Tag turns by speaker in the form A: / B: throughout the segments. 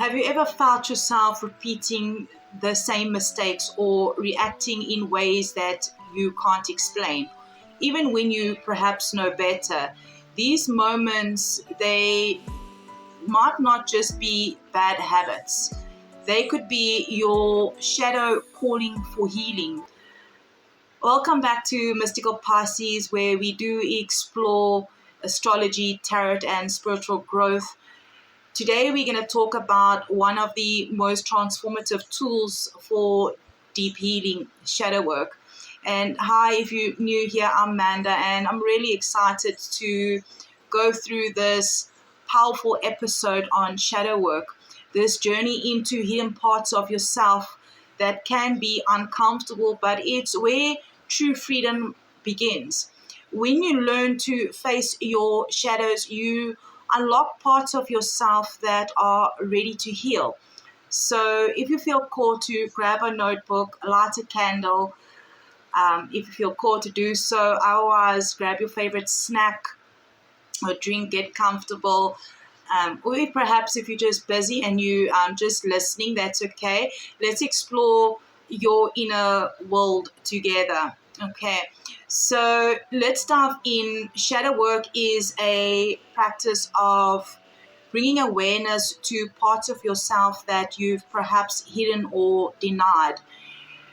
A: Have you ever felt yourself repeating the same mistakes or reacting in ways that you can't explain? Even when you perhaps know better, these moments, they might not just be bad habits. They could be your shadow calling for healing. Welcome back to Mystical Pisces, where we do explore astrology, tarot, and spiritual growth. Today we're going to talk about one of the most transformative tools for deep healing, shadow work. And hi, if you're new here, I'm Amanda, and I'm really excited to go through this powerful episode on shadow work, this journey into hidden parts of yourself that can be uncomfortable, but it's where true freedom begins. When you learn to face your shadows, you unlock parts of yourself that are ready to heal. So if you feel called to grab a notebook, light a candle, if you feel called to do so. Otherwise, grab your favorite snack or drink, get comfortable. Or perhaps if you're just busy and you just listening, that's okay. Let's explore your inner world together. Okay, so let's dive in. Shadow work is a practice of bringing awareness to parts of yourself that you've perhaps hidden or denied.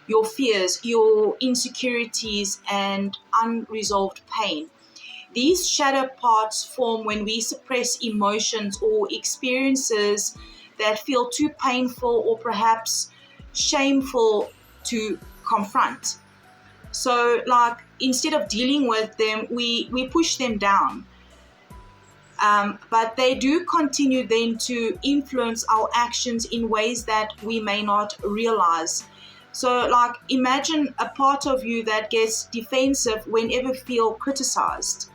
A: Your fears, your insecurities, and unresolved pain. These shadow parts form when we suppress emotions or experiences that feel too painful or perhaps shameful to confront. So, like, instead of dealing with them, we push them down. But they do continue then to influence our actions in ways that we may not realize. So, like, imagine a part of you that gets defensive whenever feel criticized.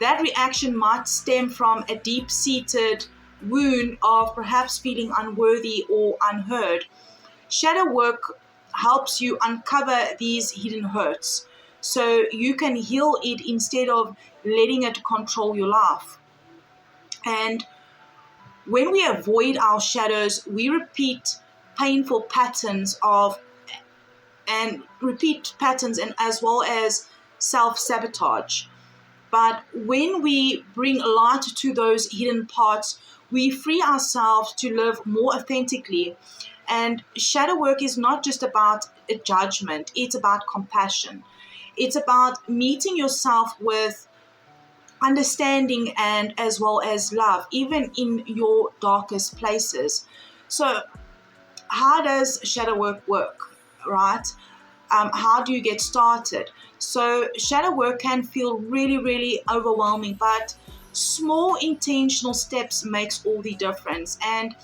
A: That reaction might stem from a deep-seated wound of perhaps feeling unworthy or unheard. Shadow work helps you uncover these hidden hurts so you can heal it instead of letting it control your life. And when we avoid our shadows, we repeat painful patterns and as well as self-sabotage. But when we bring light to those hidden parts, we free ourselves to live more authentically. And shadow work is not just about a judgment, it's about compassion. It's about meeting yourself with understanding and as well as love, even in your darkest places. So how does shadow work, right? How do you get started? So shadow work can feel really, really overwhelming, but small intentional steps makes all the difference. And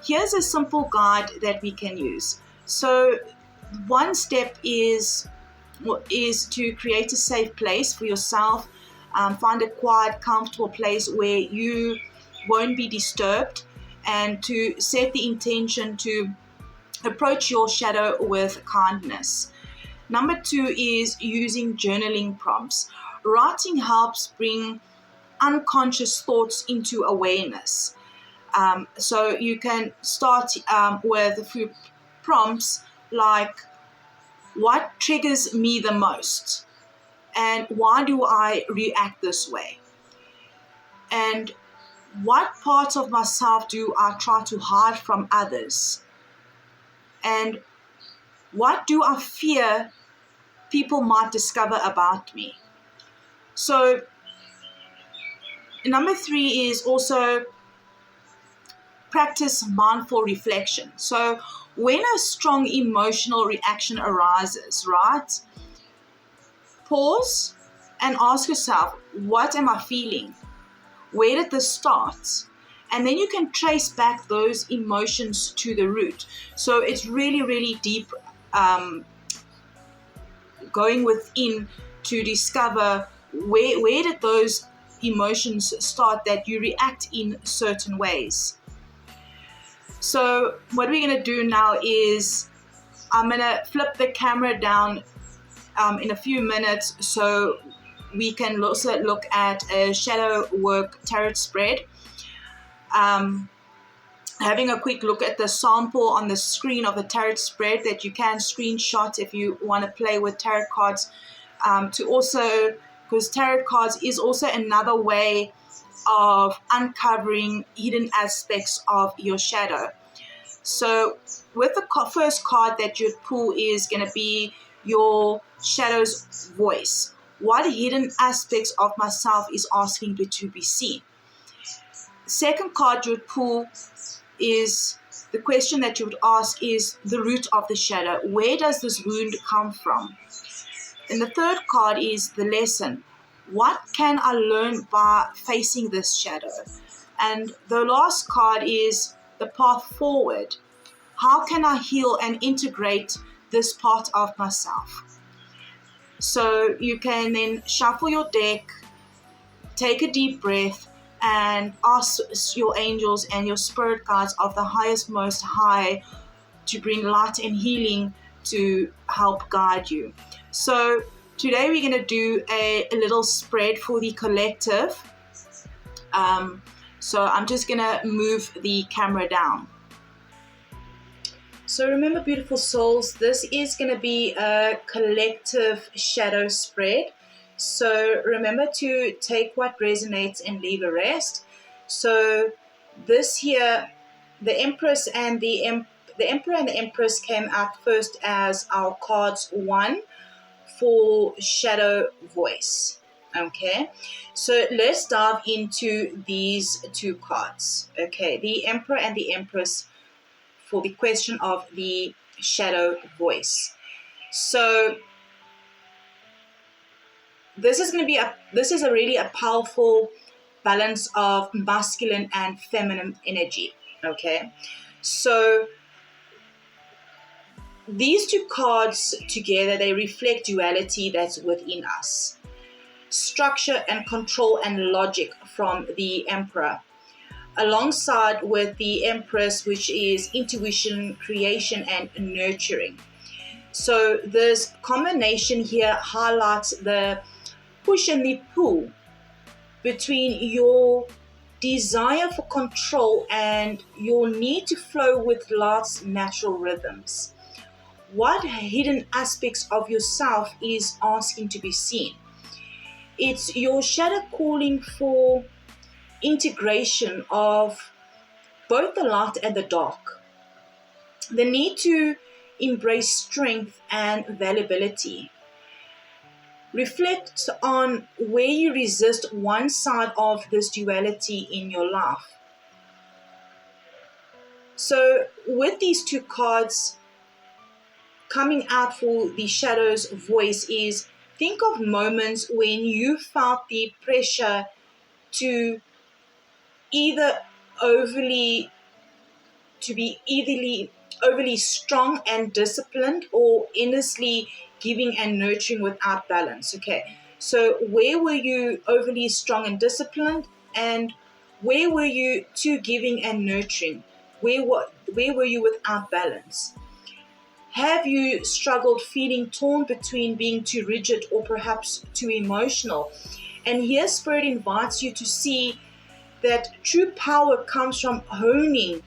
A: here's a simple guide that we can use. So one step is to create a safe place for yourself. Find a quiet, comfortable place where you won't be disturbed, and to set the intention to approach your shadow with kindness. Number 2 is using journaling prompts. Writing helps bring unconscious thoughts into awareness. So you can start with a few prompts like, what triggers me the most? And why do I react this way? And what parts of myself do I try to hide from others? And what do I fear people might discover about me? So number 3 is also practice mindful reflection. So when a strong emotional reaction arises, right? Pause and ask yourself, what am I feeling? Where did this start? And then you can trace back those emotions to the root. So it's really, really deep, going within to discover where did those emotions start that you react in certain ways. So what we're going to do now is I'm going to flip the camera down in a few minutes so we can also look at a shadow work tarot spread. having a quick look at the sample on the screen of the tarot spread that you can screenshot if you want to play with tarot cards, to also, because tarot cards is also another way of uncovering hidden aspects of your shadow. So with the first card that you'd pull is going to be your shadow's voice. What hidden aspects of myself is asking to be seen? Second card you would pull is, the question that you would ask is the root of the shadow. Where does this wound come from? And the third card is the lesson. What can I learn by facing this shadow? And the last card is the path forward. How can I heal and integrate this part of myself? So you can then shuffle your deck, take a deep breath, and ask your angels and your spirit guides of the highest, most high to bring light and healing to help guide you. So today we're going to do a little spread for the collective. So I'm just going to move the camera down. So remember, beautiful souls, this is going to be a collective shadow spread. So remember to take what resonates and leave the rest. So this here, the Empress and the Emperor and the Empress came out first as our cards 1 for shadow voice. Okay, so let's dive into these 2 cards. Okay, the Emperor and the Empress for the question of the shadow voice. So this is a really a powerful balance of masculine and feminine energy. Okay, so these 2 cards together, they reflect duality that's within us. Structure and control and logic from the Emperor, alongside with the Empress, which is intuition, creation, and nurturing. So this combination here highlights the push and the pull between your desire for control and your need to flow with life's natural rhythms. What hidden aspects of yourself is asking to be seen? It's your shadow calling for integration of both the light and the dark. The need to embrace strength and vulnerability. Reflect on where you resist one side of this duality in your life. So with these 2 cards coming out for the shadow's voice is, think of moments when you felt the pressure to either overly strong and disciplined, or endlessly giving and nurturing without balance. Okay, so where were you overly strong and disciplined, and where were you too giving and nurturing? Where were you without balance? Have you struggled feeling torn between being too rigid or perhaps too emotional? And here Spirit invites you to see that true power comes from honing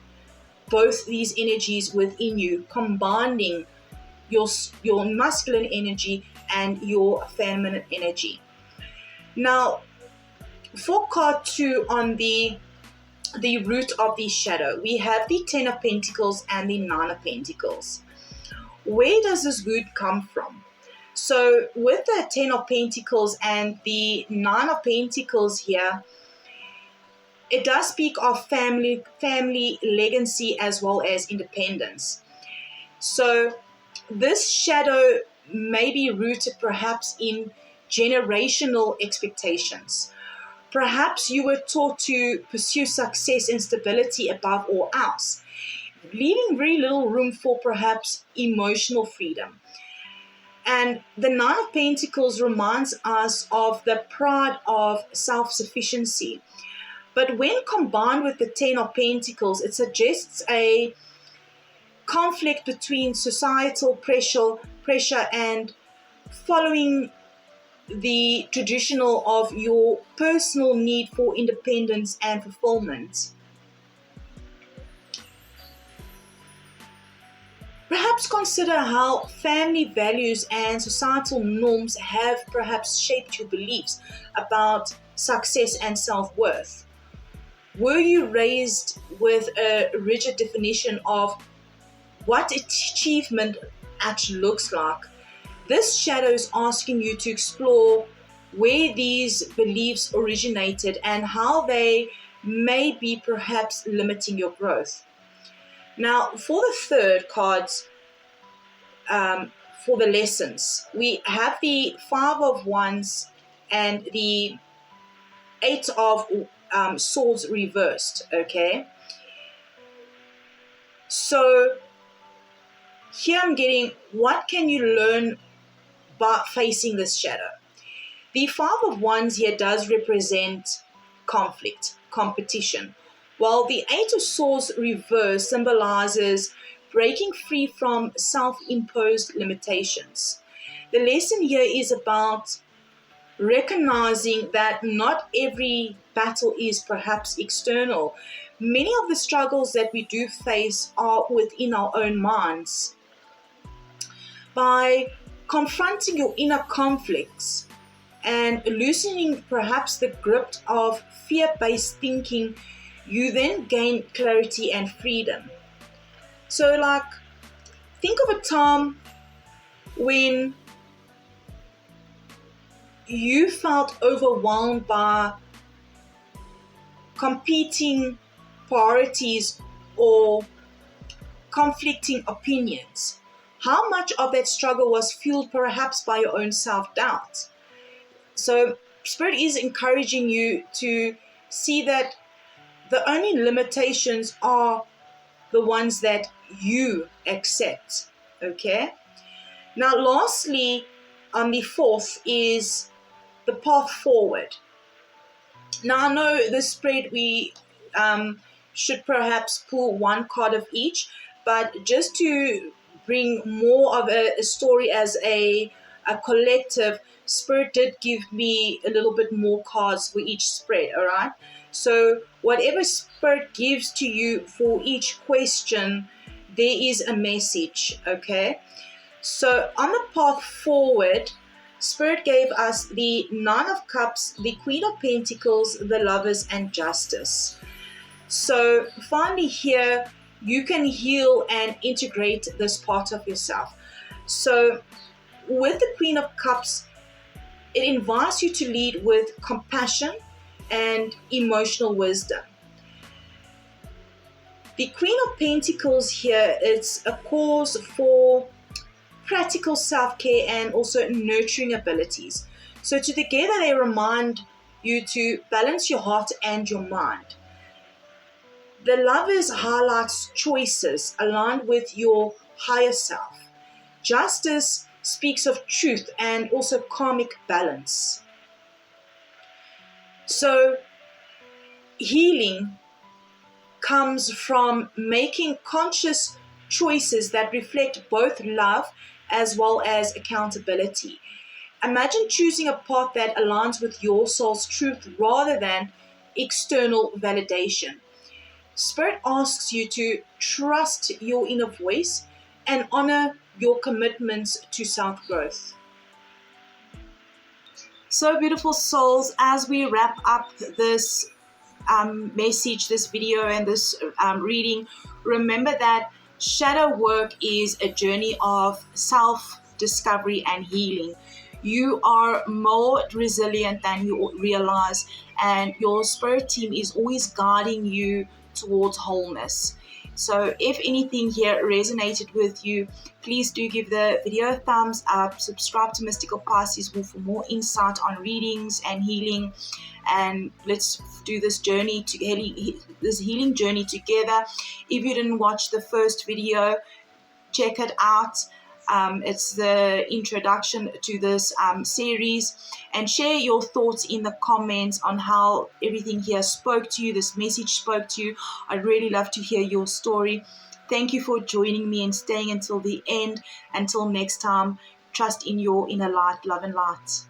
A: both these energies within you, combining your masculine energy and your feminine energy. Now, for card 2 on the root of the shadow, we have the 10 of Pentacles and the 9 of Pentacles. Where does this root come from? So with the 10 of Pentacles and the 9 of Pentacles here, it does speak of family legacy as well as independence. So this shadow may be rooted perhaps in generational expectations. Perhaps you were taught to pursue success and stability above all else, leaving very little room for perhaps emotional freedom. And the 9 of Pentacles reminds us of the pride of self-sufficiency. But when combined with the 10 of Pentacles, it suggests a conflict between societal pressure and following the traditional of your personal need for independence and fulfillment. Perhaps consider how family values and societal norms have perhaps shaped your beliefs about success and self-worth. Were you raised with a rigid definition of what achievement actually looks like? This shadow is asking you to explore where these beliefs originated and how they may be perhaps limiting your growth. Now, for the third cards, for the lessons, we have the Five of Wands and the Eight of Swords reversed, okay? So here I'm getting, what can you learn by facing this shadow? The Five of Wands here does represent conflict, competition, while the Eight of Swords reverse symbolizes breaking free from self-imposed limitations. The lesson here is about recognizing that not every battle is perhaps external. Many of the struggles that we do face are within our own minds. By confronting your inner conflicts and loosening perhaps the grip of fear-based thinking, you then gain clarity and freedom. So like, think of a time when you felt overwhelmed by competing priorities or conflicting opinions. How much of that struggle was fueled perhaps by your own self-doubt? So Spirit is encouraging you to see that the only limitations are the ones that you accept, okay? Now, lastly, on the fourth is the path forward. Now, I know this spread we should perhaps pull one card of each, but just to bring more of a story as a collective, Spirit did give me a little bit more cards for each spread, all right? So whatever Spirit gives to you for each question, there is a message, okay? So on the path forward, Spirit gave us the Nine of Cups, the Queen of Pentacles, the Lovers, and Justice. So finally here, you can heal and integrate this part of yourself. So with the Queen of Cups, it invites you to lead with compassion and emotional wisdom. The Queen of Pentacles here, it's a cause for practical self-care and also nurturing abilities. So together they remind you to balance your heart and your mind. The Lovers highlights choices aligned with your higher self. Justice speaks of truth and also karmic balance. So healing comes from making conscious choices that reflect both love as well as accountability. Imagine choosing a path that aligns with your soul's truth rather than external validation. Spirit asks you to trust your inner voice and honor your commitments to self-growth. So beautiful souls, as we wrap up this message, this video, and this reading, remember that shadow work is a journey of self-discovery and healing. You are more resilient than you realize, and your spirit team is always guiding you towards wholeness. So if anything here resonated with you, please do give the video a thumbs up, subscribe to Mystical Pisces Wolf for more insight on readings and healing, and let's do this journey to this healing journey together. If you didn't watch the first video, check it out. It's the introduction to this series, and share your thoughts in the comments on how everything here spoke to you, this message spoke to you. I'd really love to hear your story. Thank you for joining me and staying until the end. Until next time, trust in your inner light, love and light.